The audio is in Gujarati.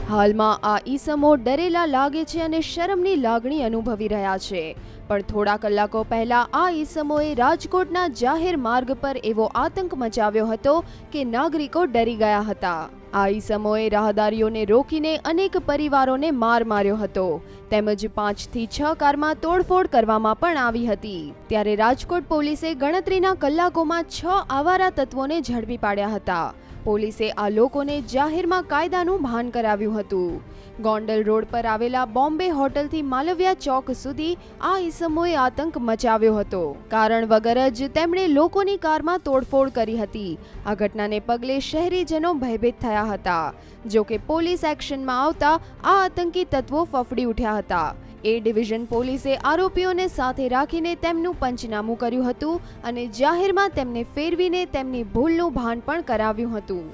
હાલમાં આ ઈસમો ડરેલા લાગે છે અને શરમની લાગણી અનુભવી રહ્યા છે, પણ થોડા કલાકો પહેલા આ ઈસમોએ રાજકોટના જાહેર માર્ગ પર એવો આતંક મચાવ્યો હતો કે નાગરિકો ડરી ગયા હતા। આ ઈસમોએ રાહદારીઓને રોકીને અનેક પરિવારોને માર માર્યો હતો, તેમજ 5 થી 6 કારમાં તોડફોડ કરવામાં પણ આવી હતી। ત્યારે રાજકોટ પોલીસે ગણતરીના કલાકોમાં 6 આવારા તત્વોને ઝડપી પાડ્યા હતા। પોલીસે આ લોકોને જાહેરમાં કાયદાનું ભાન કરાવ્યું હતું। ગોંડલ રોડ પર આવેલા બોમ્બે હોટલથી માલવિયા ચોક સુધી આ ઈસમોએ આતંક મચાવ્યો હતો। કારણ વગર જ તેમણે લોકોની કારમાં તોડફોડ કરી હતી। આ ઘટનાને પગલે શહેરીજનો ભયભીત થયા હતા। જો કે પોલીસ એક્શનમાં આવતા આ આતંકી તત્વો ફફડી ઉઠ્યા હતા। એ ડિવિઝન પોલીસે આરોપીઓને સાથે રાખીને તેમનું પંચનામું કર્યું હતું અને જાહેરમાં તેમને ફેરવીને તેમની ભૂલનું ભાન પણ કરાવ્યું હતું।